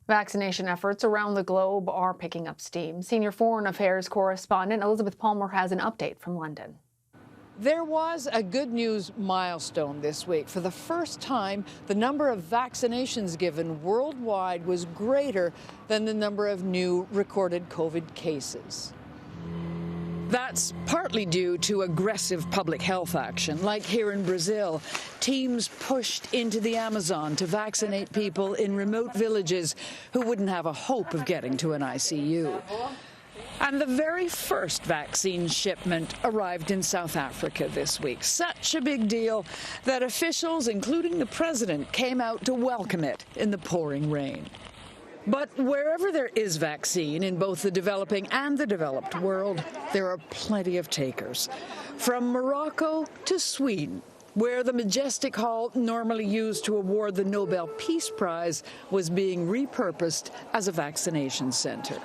Vaccination efforts around the globe are picking up steam. Senior Foreign Affairs correspondent Elizabeth Palmer has an update from London. There was a good news milestone this week. For the first time, the number of vaccinations given worldwide was greater than the number of new recorded COVID cases. That's partly due to aggressive public health action, like here in Brazil. Teams pushed into the Amazon to vaccinate people in remote villages who wouldn't have a hope of getting to an ICU. And the very first vaccine shipment arrived in South Africa this week. Such a big deal that officials, including the president, came out to welcome it in the pouring rain. But wherever there is vaccine in both the developing and the developed world, there are plenty of takers. From Morocco to Sweden, where the majestic hall normally used to award the Nobel Peace Prize was being repurposed as a vaccination center.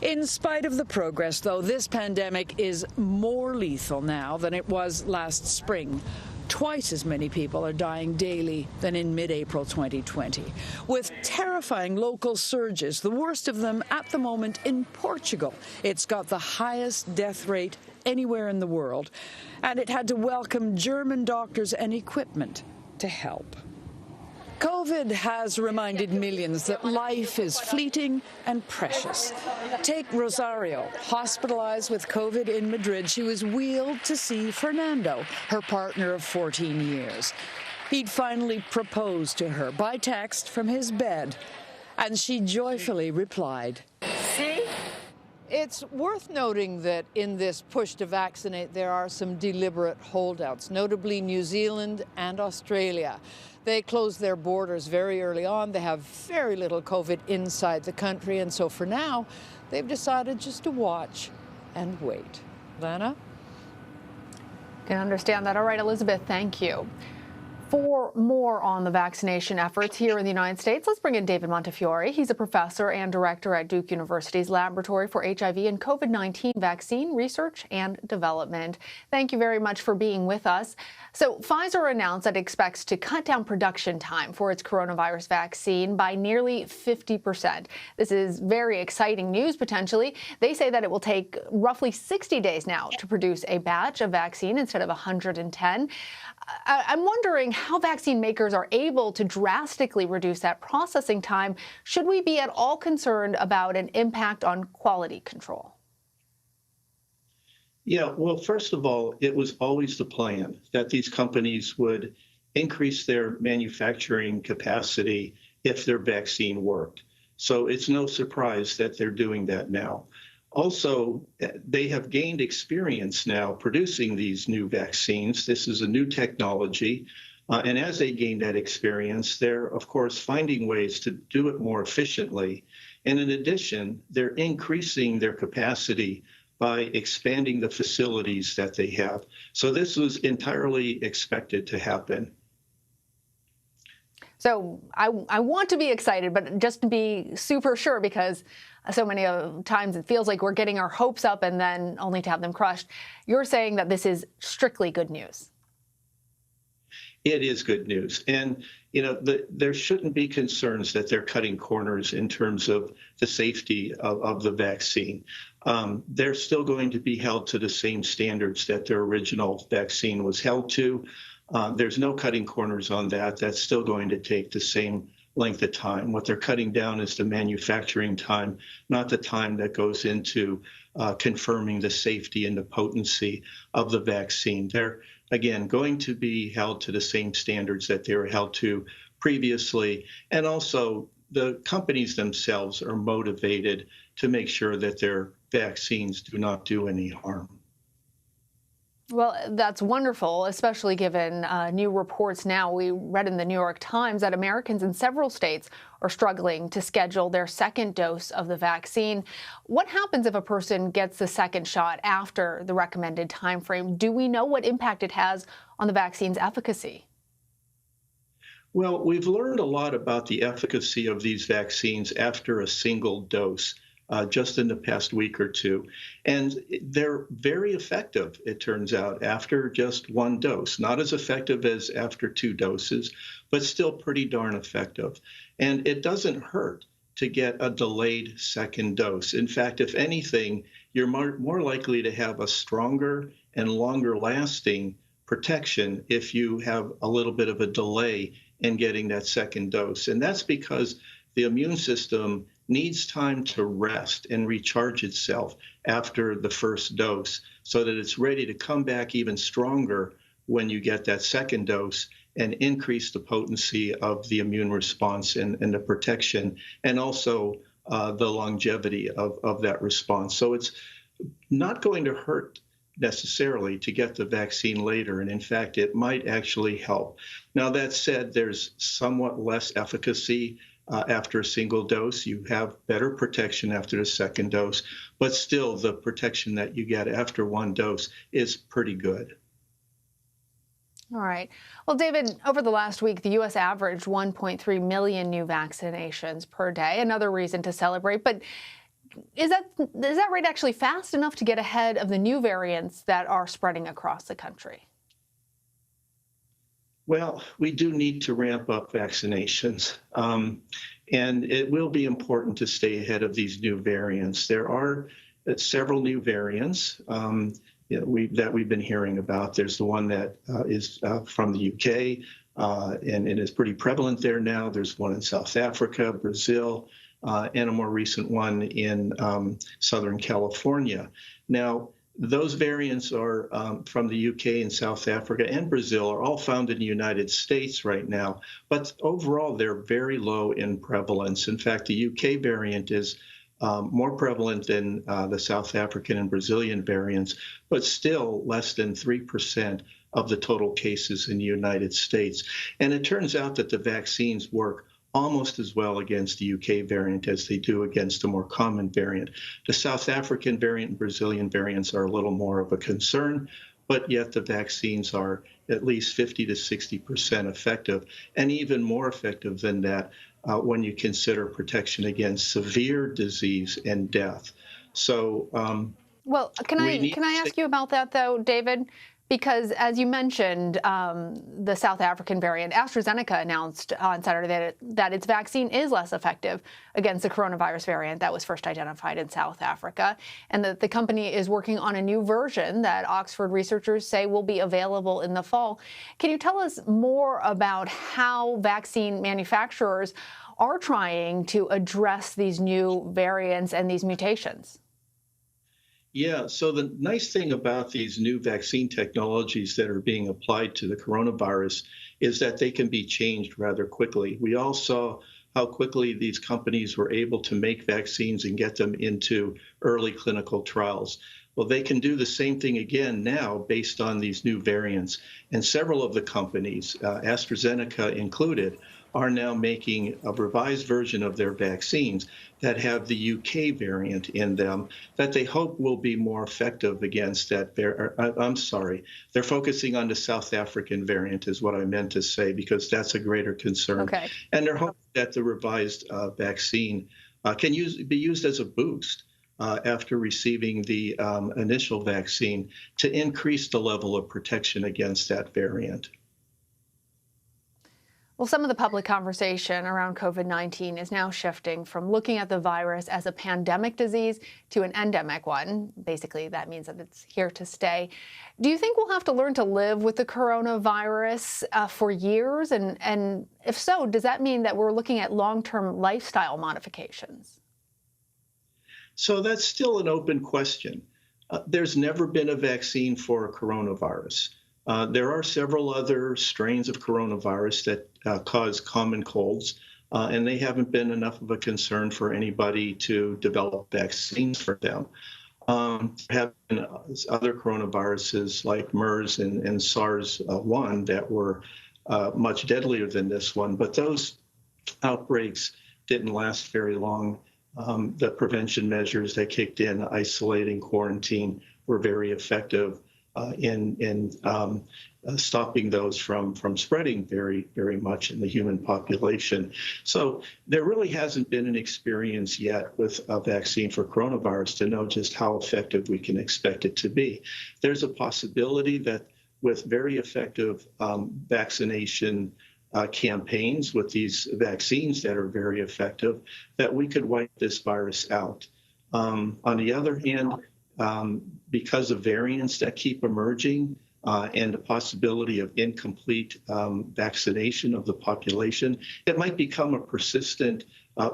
In spite of the progress, though, this pandemic is more lethal now than it was last spring. Twice as many people are dying daily than in mid-April 2020, with terrifying local surges, the worst of them at the moment in Portugal. It's got the highest death rate anywhere in the world, and it had to welcome German doctors and equipment to help. COVID has reminded millions that life is fleeting and precious. Take Rosario, hospitalized with COVID in Madrid. She was wheeled to see Fernando, her partner of 14 years. He'd finally proposed to her by text from his bed, and she joyfully replied, "See?" It's worth noting that in this push to vaccinate, there are some deliberate holdouts, notably New Zealand and Australia. They closed their borders very early on. They have very little COVID inside the country, and so for now, they've decided just to watch and wait. Lana? Can understand that. All right, Elizabeth, thank you. For more on the vaccination efforts here in the United States, let's bring in David Montefiori. He's a professor and director at Duke University's Laboratory for HIV and COVID-19 Vaccine Research and Development. Thank you very much for being with us. So Pfizer announced that it expects to cut down production time for its coronavirus vaccine by nearly 50%. This is very exciting news, potentially. They say that it will take roughly 60 days now to produce a batch of vaccine instead of 110. I'm wondering how vaccine makers are able to drastically reduce that processing time. Should we be at all concerned about an impact on quality control? Yeah, well, first of all, it was always the plan that these companies would increase their manufacturing capacity if their vaccine worked. So it's no surprise that they're doing that now. Also, they have gained experience now producing these new vaccines. This is a new technology. And as they gain that experience, they're, of course, finding ways to do it more efficiently. And in addition, they're increasing their capacity by expanding the facilities that they have. So this was entirely expected to happen. So I want to be excited, but just to be super sure, because so many times it feels like we're getting our hopes up and then only to have them crushed. You're saying that this is strictly good news. It is good news. And, you know, there shouldn't be concerns that they're cutting corners in terms of the safety of the vaccine. They're still going to be held to the same standards that their original vaccine was held to. There's no cutting corners on that. That's still going to take the same length of time. What they're cutting down is the manufacturing time, not the time that goes into confirming the safety and the potency of the vaccine. They're, again, going to be held to the same standards that they were held to previously. And also, the companies themselves are motivated to make sure that their vaccines do not do any harm. Well, that's wonderful, especially given new reports now. We read in the New York Times that Americans in several states are struggling to schedule their second dose of the vaccine. What happens if a person gets the second shot after the recommended time frame? Do we know what impact it has on the vaccine's efficacy? Well, we've learned a lot about the efficacy of these vaccines after a single dose. Just in the past week or two. And they're very effective, it turns out, after just one dose. Not as effective as after two doses, but still pretty darn effective. And it doesn't hurt to get a delayed second dose. In fact, if anything, you're more likely to have a stronger and longer lasting protection if you have a little bit of a delay in getting that second dose. And that's because the immune system needs time to rest and recharge itself after the first dose so that it's ready to come back even stronger when you get that second dose and increase the potency of the immune response and the protection, and also the longevity of that response. So it's not going to hurt necessarily to get the vaccine later, and in fact, it might actually help. Now, that said, there's somewhat less efficacy after a single dose. You have better protection after the second dose, but still the protection that you get after one dose is pretty good. All right. Well, David, over the last week, the U.S. averaged 1.3 million new vaccinations per day. Another reason to celebrate. But is that rate actually fast enough to get ahead of the new variants that are spreading across the country? Well, we do need to ramp up vaccinations, and it will be important to stay ahead of these new variants. There are several new variants that we've been hearing about. There's the one that is from the UK, and is pretty prevalent there now. There's one in South Africa, Brazil, and a more recent one in Southern California. Now, those variants are from the UK and South Africa and Brazil are all found in the United States right now, but overall they're very low in prevalence. In fact, the UK variant is more prevalent than the South African and Brazilian variants, but still less than 3% of the total cases in the United States. And it turns out that the vaccines work almost as well against the UK variant as they do against the more common variant. The South African variant and Brazilian variants are a little more of a concern, but yet the vaccines are at least 50 to 60% effective, and even more effective than that when you consider protection against severe disease and death. So, well, can I ask you about that though, David? Because as you mentioned, the South African variant, AstraZeneca announced on Saturday that its vaccine is less effective against the coronavirus variant that was first identified in South Africa, and that the company is working on a new version that Oxford researchers say will be available in the fall. Can you tell us more about how vaccine manufacturers are trying to address these new variants and these mutations? Yeah, so the nice thing about these new vaccine technologies that are being applied to the coronavirus is that they can be changed rather quickly. We all saw how quickly these companies were able to make vaccines and get them into early clinical trials. Well, they can do the same thing again now based on these new variants. And several of the companies, AstraZeneca included, are now making a revised version of their vaccines that have the UK variant in them that they hope will be more effective against that. I'm sorry, they're focusing on the South African variant is what I meant to say, because that's a greater concern. Okay. And they're hoping that the revised vaccine can be used as a boost after receiving the initial vaccine to increase the level of protection against that variant. Well, some of the public conversation around COVID-19 is now shifting from looking at the virus as a pandemic disease to an endemic one. Basically, that means that it's here to stay. Do you think we'll have to learn to live with the coronavirus for years? And if so, does that mean that we're looking at long-term lifestyle modifications? So that's still an open question. There's never been a vaccine for coronavirus. There are several other strains of coronavirus that cause common colds, and they haven't been enough of a concern for anybody to develop vaccines for them. There have been other coronaviruses like MERS and SARS-1 that were much deadlier than this one, but those outbreaks didn't last very long. The prevention measures that kicked in, isolating, quarantine, were very effective in stopping those from spreading very, very much in the human population. So there really hasn't been an experience yet with a vaccine for coronavirus to know just how effective we can expect it to be. There's a possibility that with very effective vaccination campaigns with these vaccines that are very effective, that we could wipe this virus out. On the other hand, because of variants that keep emerging and the possibility of incomplete vaccination of the population, it might become a persistent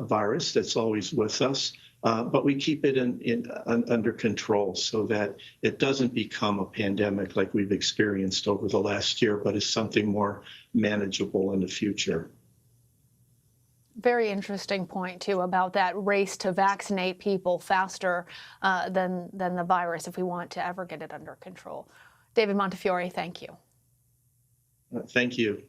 virus that's always with us. But we keep it under control so that it doesn't become a pandemic like we've experienced over the last year, but is something more manageable in the future. Very interesting point, too, about that race to vaccinate people faster than the virus if we want to ever get it under control. David Montefiori, thank you. Thank you.